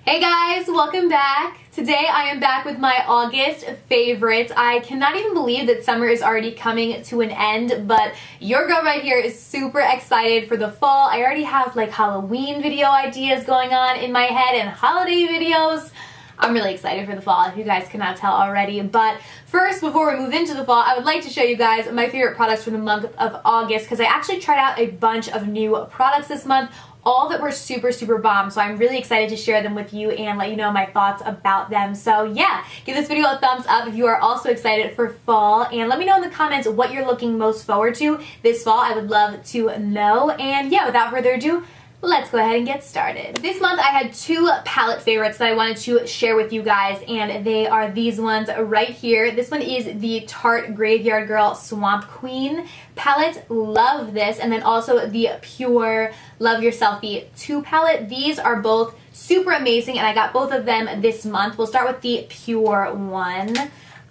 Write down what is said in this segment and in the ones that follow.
Hey guys, welcome back. Today I am back with my August favorites. I cannot even believe that summer is already coming to an end, but your girl right here is super excited for the fall. I already have like Halloween video ideas going on in my head and holiday videos. I'm really excited for the fall, if you guys cannot tell already. But first, before we move into the fall, I would like to show you guys my favorite products for the month of August, because I actually tried out a bunch of new products this month, all that were super bomb. So I'm really excited to share them with you and let you know my thoughts about them. So yeah, give this video a thumbs up if you are also excited for fall, and let me know in the comments what you're looking most forward to this fall. I would love to know. And yeah, without further ado, let's go ahead and get started. This month I had two palette favorites that I wanted to share with you guys, and they are these ones right here. This one is the Tarte Graveyard Girl Swamp Queen palette. Love this. And then also the Pure Love Your Selfie 2 palette. These are both super amazing, and I got both of them this month. We'll start with the Pure one.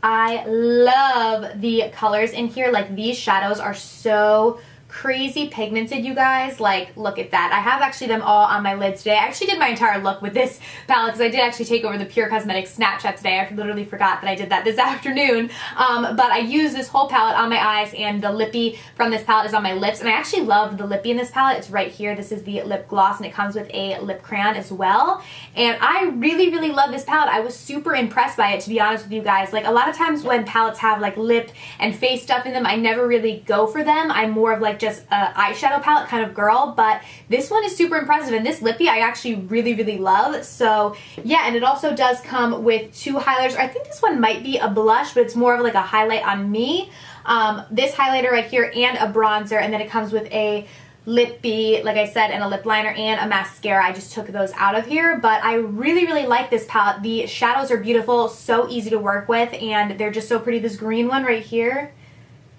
I love the colors in here. Like, these shadows are so crazy pigmented, you guys. Like, look at that. I have actually them all on my lid today. I actually did my entire look with this palette because I did actually take over the Pure Cosmetics Snapchat today. I literally forgot that I did that this afternoon. But I used this whole palette on my eyes, and the lippy from this palette is on my lips. And I actually love the lippy in this palette. It's right here. This is the lip gloss, and it comes with a lip crayon as well. And I really love this palette. I was super impressed by it, to be honest with you guys. Like, a lot of times when palettes have like lip and face stuff in them, I never really go for them. I'm more of like just a eyeshadow palette kind of girl, but this one is super impressive, and this lippy I actually really love. So yeah, and it also does come with two highlighters. I think this one might be a blush, but it's more of like a highlight on me. This highlighter right here and a bronzer, and then it comes with a lippy, like I said, and a lip liner and a mascara. I just took those out of here, but I really like this palette. The shadows are beautiful, so easy to work with, and they're just so pretty. This green one right here,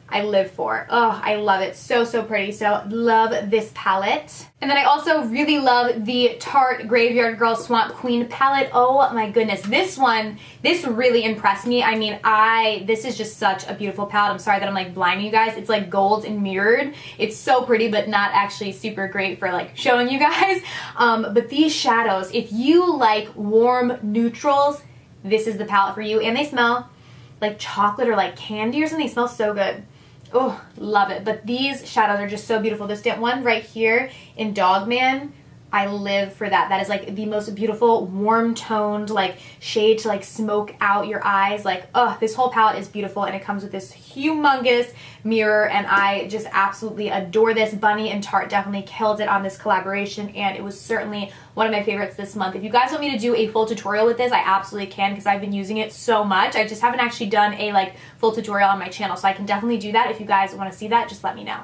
I live for. Oh, I love it. So pretty. So love this palette. And then I also really love the Tarte Graveyard Girl Swamp Queen palette. Oh my goodness. This one, this really impressed me. I mean, this is just such a beautiful palette. I'm sorry that I'm like blinding you guys. It's like gold and mirrored. It's so pretty, but not actually super great for like showing you guys. But these shadows, if you like warm neutrals, this is the palette for you. And they smell like chocolate or like candy or something. They smell so good. Oh, love it. But these shadows are just so beautiful. This one right here in Dogman, I live for that. That is like the most beautiful warm toned like shade to like smoke out your eyes. Like, oh, this whole palette is beautiful, and it comes with this humongous mirror, and I just absolutely adore this. Bunny and Tarte definitely killed it on this collaboration, and it was certainly one of my favorites this month. If you guys want me to do a full tutorial with this, I absolutely can, because I've been using it so much. I just haven't actually done a like full tutorial on my channel, so I can definitely do that. If you guys want to see that, just let me know.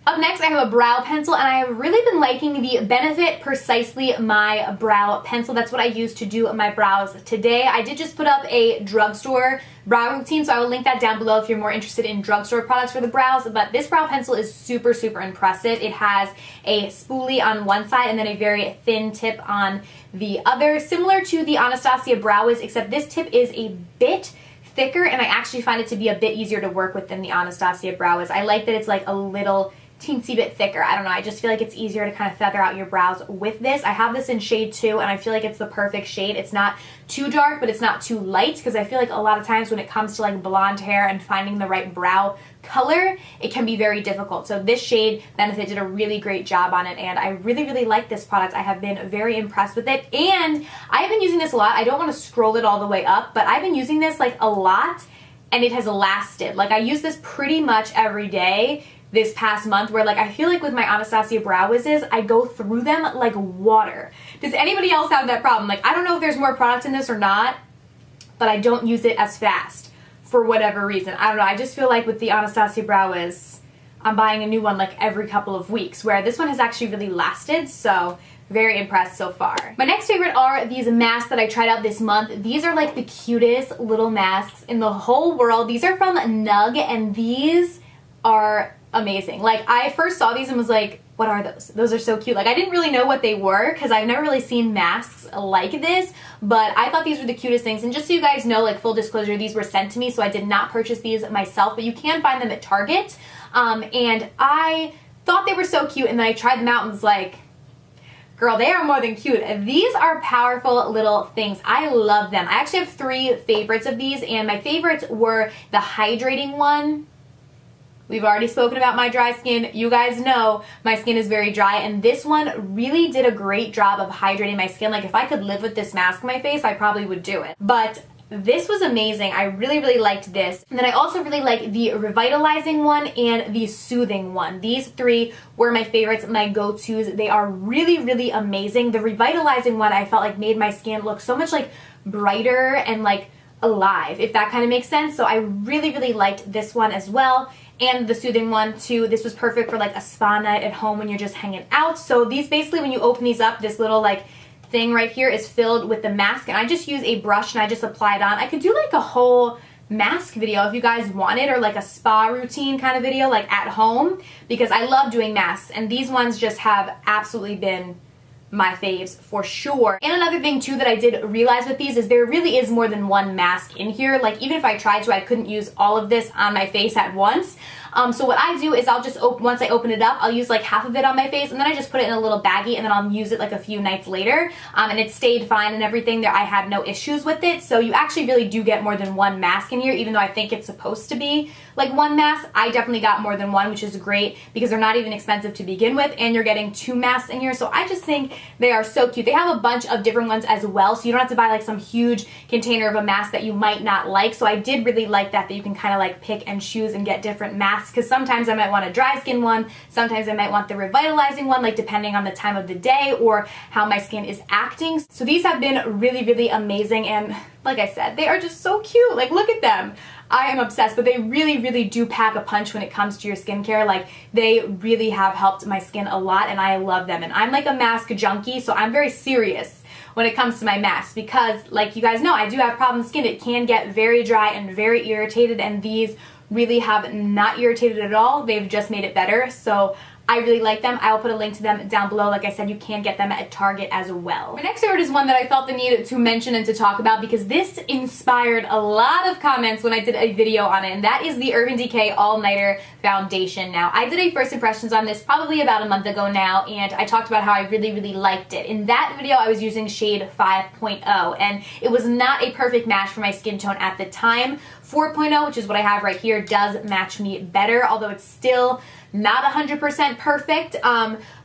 Up next, I have a brow pencil, and I have really been liking the Benefit Precisely My Brow Pencil. That's what I use to do my brows today. I did just put up a drugstore brow routine, so I will link that down below if you're more interested in drugstore products for the brows. But this brow pencil is super impressive. It has a spoolie on one side and then a very thin tip on the other, similar to the Anastasia Brow Wiz, except this tip is a bit thicker, and I actually find it to be a bit easier to work with than the Anastasia Brow Wiz. I like that it's like a little teensy bit thicker. I don't know, I just feel like it's easier to kind of feather out your brows with this. I have this in shade 2, and I feel like it's the perfect shade. It's not too dark, but it's not too light, because I feel like a lot of times when it comes to like blonde hair and finding the right brow color, it can be very difficult. So this shade, Benefit, did a really great job on it, and I really like this product. I have been very impressed with it, and I've been using this a lot. I don't want to scroll it all the way up, but I've been using this like a lot, and it has lasted. Like, I use this pretty much every day this past month, where like I feel like with my Anastasia Brow Wizzes, I go through them like water. Does anybody else have that problem? Like, I don't know if there's more product in this or not, but I don't use it as fast for whatever reason. I don't know, I just feel like with the Anastasia Brow Wiz, I'm buying a new one like every couple of weeks, where this one has actually really lasted, so very impressed so far. My next favorite are these masks that I tried out this month. These are like the cutest little masks in the whole world. These are from Nug, and these are amazing. Like, I first saw these and was like, what are those? Those are so cute. Like, I didn't really know what they were, because I've never really seen masks like this, but I thought these were the cutest things. And just so you guys know, like, full disclosure, these were sent to me, so I did not purchase these myself, but you can find them at Target. And I thought they were so cute, and then I tried them out and was like, Girl, they are more than cute. These are powerful little things. I love them. I actually have 3 favorites of these, and my favorites were the hydrating one. We've already spoken about my dry skin. You guys know my skin is very dry, and this one really did a great job of hydrating my skin. Like, if I could live with this mask on my face, I probably would do it. But this was amazing. I really, really liked this. And then I also really like the revitalizing one and the soothing one. These 3 were my favorites, my go-tos. They are really, really amazing. The revitalizing one I felt like made my skin look so much like brighter and like alive, if that kind of makes sense. So I really, really liked this one as well. And the soothing one too. This was perfect for like a spa night at home when you're just hanging out. So these basically, when you open these up, this little like thing right here is filled with the mask, and I just use a brush and I just apply it on. I could do like a whole mask video if you guys wanted, or like a spa routine kind of video like at home, because I love doing masks, and these ones just have absolutely been my faves for sure. And another thing too that I did realize with these is there really is more than one mask in here. Like, even if I tried to, I couldn't use all of this on my face at once. So what I do is I'll just once I open it up, I'll use like half of it on my face, and then I just put it in a little baggie, and then I'll use it like a few nights later. And it stayed fine and everything. There, I had no issues with it. So you actually really do get more than one mask in here, even though I think it's supposed to be like one mask. I definitely got more than one, which is great because they're not even expensive to begin with, and you're getting 2 masks in here. So I just think they are so cute. They have a bunch of different ones as well, so you don't have to buy like some huge container of a mask that you might not like. So I did really like that you can kind of like pick and choose and get different masks, because sometimes I might want a dry skin one, sometimes I might want the revitalizing one, like depending on the time of the day or how my skin is acting. So these have been really, really amazing, and like I said, they are just so cute. Like, look at them. I am obsessed, but they really, really do pack a punch when it comes to your skincare. Like, they really have helped my skin a lot, and I love them. And I'm like a mask junkie, so I'm very serious when it comes to my masks, because like you guys know, I do have problem skin. It can get very dry and very irritated, and these really have not irritated at all. They've just made it better. So I really like them. I will put a link to them down below. Like I said, you can get them at Target as well. My next favorite is one that I felt the need to mention and to talk about because this inspired a lot of comments when I did a video on it, and that is the Urban Decay All Nighter Foundation. Now, I did a first impressions on this probably about a month ago now, and I talked about how I really, really liked it. In that video, I was using shade 5.0, and it was not a perfect match for my skin tone at the time. 4.0, which is what I have right here, does match me better, although it's still not 100% perfect,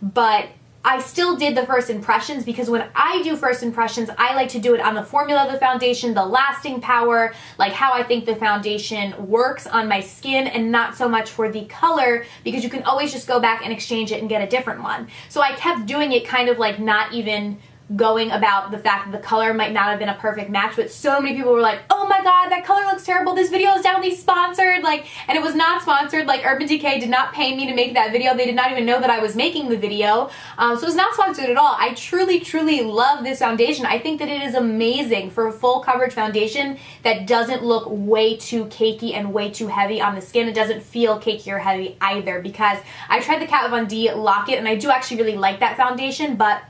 but I still did the first impressions, because when I do first impressions, I like to do it on the formula of the foundation, the lasting power, like how I think the foundation works on my skin, and not so much for the color, because you can always just go back and exchange it and get a different one. So I kept doing it kind of like not even going about the fact that the color might not have been a perfect match, but so many people were like, oh my god, that color looks terrible, this video is definitely sponsored, like, and it was not sponsored. Like, Urban Decay did not pay me to make that video. They did not even know that I was making the video, so it's not sponsored at all. I truly, truly love this foundation. I think that it is amazing for a full coverage foundation that doesn't look way too cakey and way too heavy on the skin. It doesn't feel cakey or heavy either, because I tried the Kat Von D Lock-It, and I do actually really like that foundation, but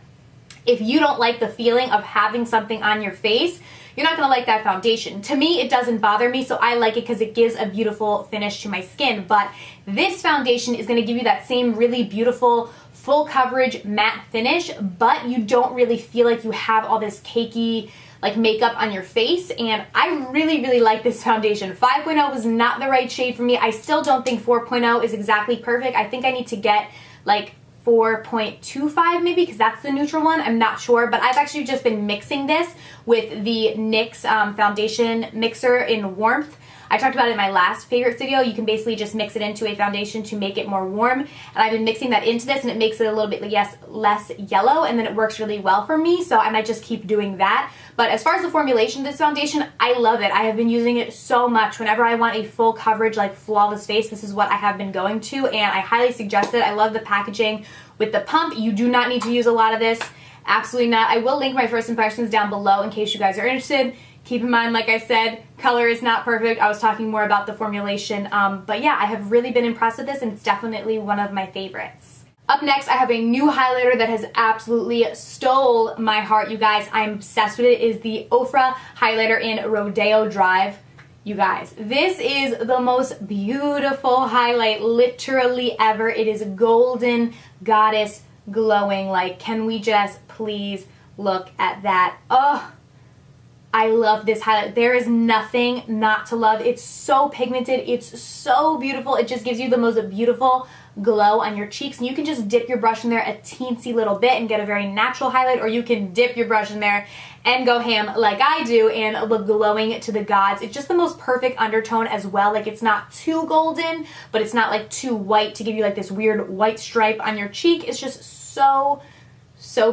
if you don't like the feeling of having something on your face, you're not going to like that foundation. To me, it doesn't bother me, so I like it because it gives a beautiful finish to my skin. But this foundation is going to give you that same really beautiful, full coverage matte finish, but you don't really feel like you have all this cakey like makeup on your face, and I really, really like this foundation. 5.0 was not the right shade for me. I still don't think 4.0 is exactly perfect. I think I need to get like 4.25 maybe, because that's the neutral one. I'm not sure, but I've actually just been mixing this with the NYX foundation mixer in Warmth. I talked about it in my last favorites video. You can basically just mix it into a foundation to make it more warm, and I've been mixing that into this, and it makes it a little bit, yes, less yellow, and then it works really well for me, so I might just keep doing that. But as far as the formulation of this foundation, I love it. I have been using it so much. Whenever I want a full coverage, like flawless face, this is what I have been going to, and I highly suggest it. I love the packaging with the pump. You do not need to use a lot of this. Absolutely not. I will link my first impressions down below in case you guys are interested. Keep in mind, like I said, color is not perfect. I was talking more about the formulation. But yeah, I have really been impressed with this, and it's definitely one of my favorites. Up next, I have a new highlighter that has absolutely stole my heart, you guys. I'm obsessed with it. It is the Ofra highlighter in Rodeo Drive. You guys, this is the most beautiful highlight literally ever. It is Golden Goddess glowing. Like, can we just please look at that? Oh, I love this highlight. There is nothing not to love. It's so pigmented. It's so beautiful. It just gives you the most beautiful glow on your cheeks. And you can just dip your brush in there a teensy little bit and get a very natural highlight, or you can dip your brush in there and go ham like I do and look glowing to the gods. It's just the most perfect undertone as well. Like, it's not too golden, but it's not like too white to give you like this weird white stripe on your cheek. It's just so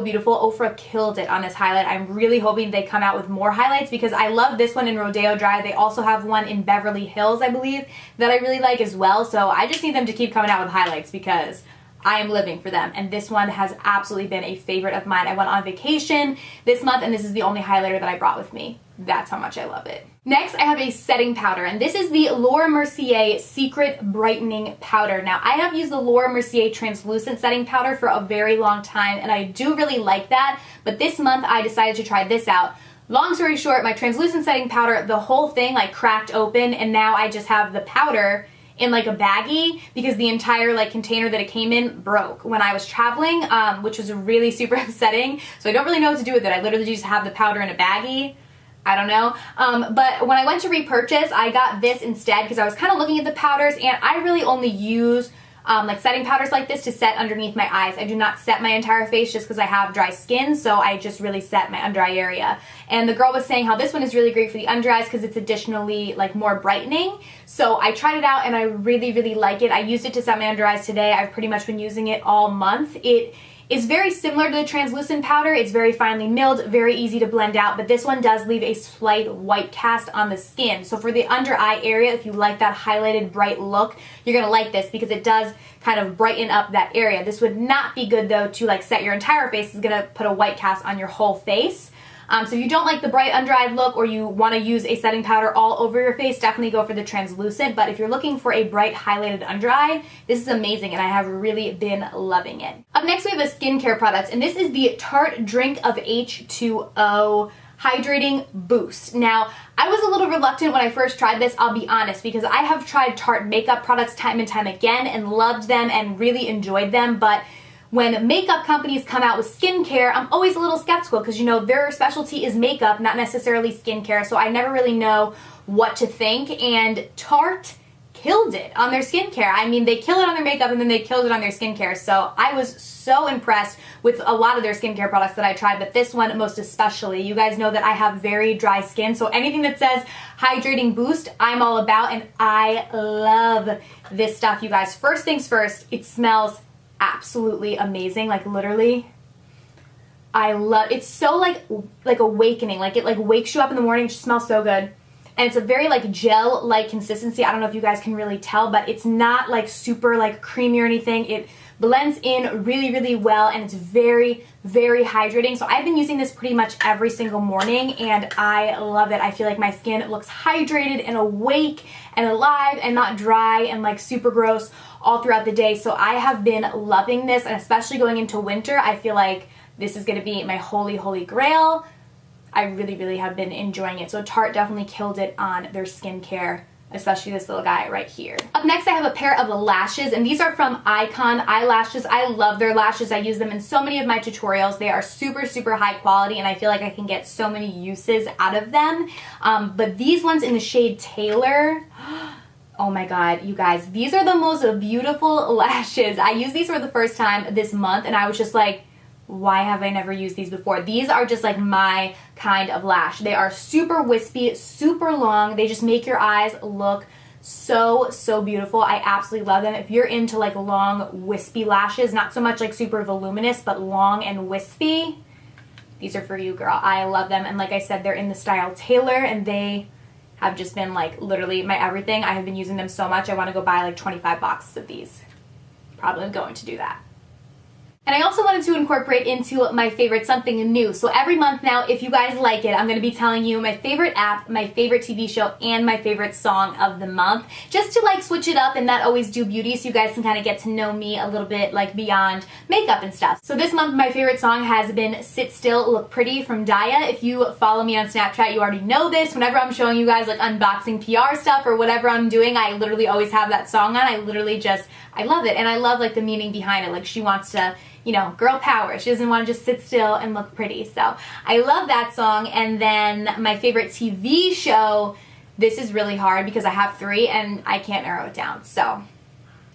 beautiful. Ofra killed it on this highlight. I'm really hoping they come out with more highlights because I love this one in Rodeo Drive. They also have one in Beverly Hills, I believe, that I really like as well. So I just need them to keep coming out with highlights because I am living for them. And this one has absolutely been a favorite of mine. I went on vacation this month and this is the only highlighter that I brought with me. That's how much I love it. Next, I have a setting powder, and this is the Laura Mercier Secret Brightening Powder. Now, I have used the Laura Mercier Translucent Setting Powder for a very long time, and I do really like that, but this month I decided to try this out. Long story short, my translucent setting powder, the whole thing like cracked open, and now I just have the powder in like a baggie because the entire like container that it came in broke when I was traveling, which was really super upsetting. So I don't really know what to do with it. I literally just have the powder in a baggie. I don't know. But when I went to repurchase, I got this instead because I was kind of looking at the powders, and I really only use like setting powders like this to set underneath my eyes. I do not set my entire face just because I have dry skin, so I just really set my under eye area. And the girl was saying how this one is really great for the under eyes because it's additionally like more brightening. So I tried it out and I really like it. I used it to set my under eyes today. I've pretty much been using it all month. It is very similar to the translucent powder. It's very finely milled, very easy to blend out, but this one does leave a slight white cast on the skin. So for the under eye area, if you like that highlighted bright look, you're gonna like this because it does kind of brighten up that area. This would not be good though to like set your entire face. It's gonna put a white cast on your whole face. So if you don't like the bright under-eye look or you want to use a setting powder all over your face, definitely go for the translucent. But if you're looking for a bright highlighted under-eye, this is amazing and I have really been loving it. Up next we have a skincare product, and this is the Tarte Drink of H2O Hydrating Boost. Now, I was a little reluctant when I first tried this, I'll be honest, because I have tried Tarte makeup products time and time again and loved them and really enjoyed them, but when makeup companies come out with skincare, I'm always a little skeptical because, you know, their specialty is makeup, not necessarily skincare, so I never really know what to think, and Tarte killed it on their skincare. I mean, they killed it on their makeup and then they killed it on their skincare, so I was so impressed with a lot of their skincare products that I tried, but this one most especially. You guys know that I have very dry skin, so anything that says hydrating boost, I'm all about, and I love this stuff, you guys. First things first, it smells absolutely amazing. Like, literally, I love it's so like awakening. Like, it like wakes you up in the morning. It just smells so good, and it's a very like gel like consistency. I don't know if you guys can really tell, but it's not like super like creamy or anything. It blends in really well, and it's very hydrating. So I've been using this pretty much every single morning and I love it. I feel like my skin looks hydrated and awake and alive and not dry and like super gross all throughout the day. So I have been loving this, and especially going into winter, I feel like this is going to be my holy grail. I really have been enjoying it. So Tarte definitely killed it on their skincare, especially this little guy right here. Up next, I have a pair of lashes, and these are from Icon Eyelashes. I love their lashes. I use them in so many of my tutorials. They are super high quality, and I feel like I can get so many uses out of them. But these ones in the shade Taylor, oh my god, you guys, these are the most beautiful lashes. I used these for the first time this month, and I was just like, why have I never used these before? These are just like my kind of lash. They are super wispy, super long. They just make your eyes look so beautiful. I absolutely love them. If you're into like long wispy lashes, not so much like super voluminous, but long and wispy, these are for you, girl. I love them, and like I said, they're in the style Taylor, and they have just been like literally my everything. I have been using them so much. I want to go buy like 25 boxes of these. Probably going to do that. And I also wanted to incorporate into my favorite something new. So every month now, if you guys like it, I'm going to be telling you my favorite app, my favorite TV show, and my favorite song of the month. Just to like switch it up and not always do beauty, so you guys can kind of get to know me a little bit like beyond makeup and stuff. So this month my favorite song has been Sit Still Look Pretty from Daya. If you follow me on Snapchat, you already know this. Whenever I'm showing you guys like unboxing PR stuff or whatever I'm doing, I literally always have that song on. I love it, and I love like the meaning behind it. Like, she wants to you know, girl power. She doesn't want to just sit still and look pretty. So I love that song. And then my favorite TV show, this is really hard because I have 3 and I can't narrow it down. So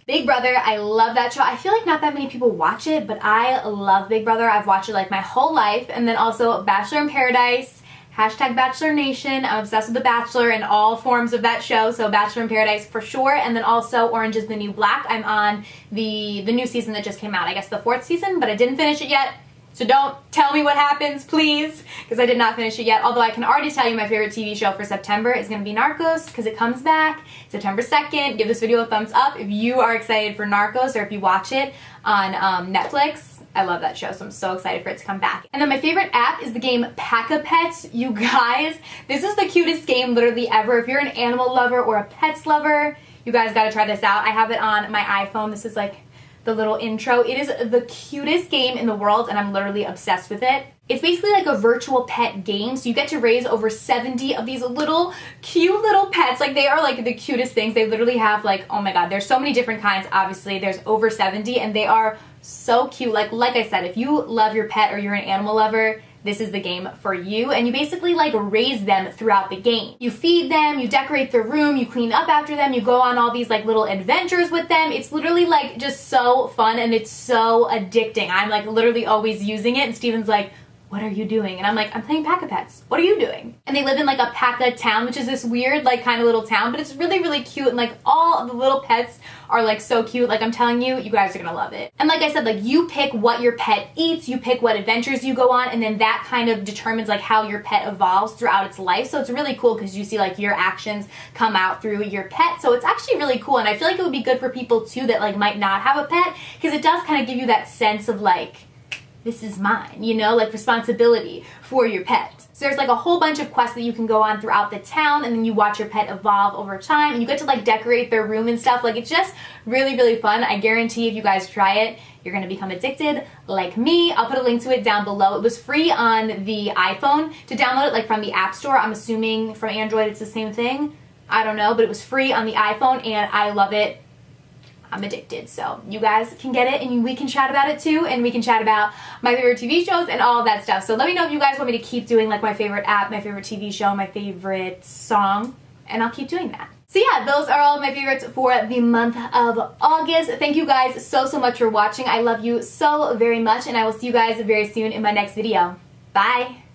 Big Brother, I love that show. I feel like not that many people watch it, but I love Big Brother. I've watched it like my whole life. And then also Bachelor in Paradise, hashtag Bachelor Nation. I'm obsessed with The Bachelor and all forms of that show, so Bachelor in Paradise for sure. And then also Orange is the New Black. I'm on the new season that just came out, I guess the 4th season, but I didn't finish it yet. So don't tell me what happens, please, because I did not finish it yet. Although I can already tell you my favorite TV show for September is going to be Narcos, because it comes back September 2nd. Give this video a thumbs up if you are excited for Narcos or if you watch it on Netflix. I love that show, so I'm so excited for it to come back. And then my favorite app is the game Pack-a-Pets. You guys, this is the cutest game literally ever. If you're an animal lover or a pets lover, you guys gotta try this out. I have it on my iPhone. This is like the little intro. It is the cutest game in the world, and I'm literally obsessed with it. It's basically like a virtual pet game, so you get to raise over 70 of these little cute little pets. Like, they are like the cutest things. They literally have like, oh my god, there's so many different kinds. Obviously there's over 70, and they are so cute. Like I said, if you love your pet or you're an animal lover, this is the game for you. And you basically like raise them throughout the game. You feed them, you decorate their room, you clean up after them, you go on all these like little adventures with them. It's literally like just so fun, and it's so addicting. I'm like literally always using it, and Steven's like, what are you doing? And I'm like, I'm playing Pack-a-Pets. What are you doing? And they live in like a Pack-a-Town, which is this weird like kind of little town, but it's really, really cute, and like all of the little pets are like so cute. Like, I'm telling you, you guys are gonna love it. And like I said, like, you pick what your pet eats, you pick what adventures you go on, and then that kind of determines like how your pet evolves throughout its life. So it's really cool because you see like your actions come out through your pet. So it's actually really cool, and I feel like it would be good for people too that like might not have a pet, because it does kind of give you that sense of like, this is mine, you know, like responsibility for your pet. So there's like a whole bunch of quests that you can go on throughout the town, and then you watch your pet evolve over time, and you get to like decorate their room and stuff. Like, it's just really, really fun. I guarantee if you guys try it, you're gonna become addicted like me. I'll put a link to it down below. It was free on the iPhone to download it, like from the App Store. I'm assuming from Android it's the same thing. I don't know, but it was free on the iPhone, and I love it. I'm addicted, so you guys can get it, and we can chat about it too, and we can chat about my favorite TV shows and all of that stuff. So let me know if you guys want me to keep doing like my favorite app, my favorite TV show, my favorite song, and I'll keep doing that. So yeah, those are all of my favorites for the month of August. Thank you guys so much for watching. I love you so very much, and I will see you guys very soon in my next video. Bye!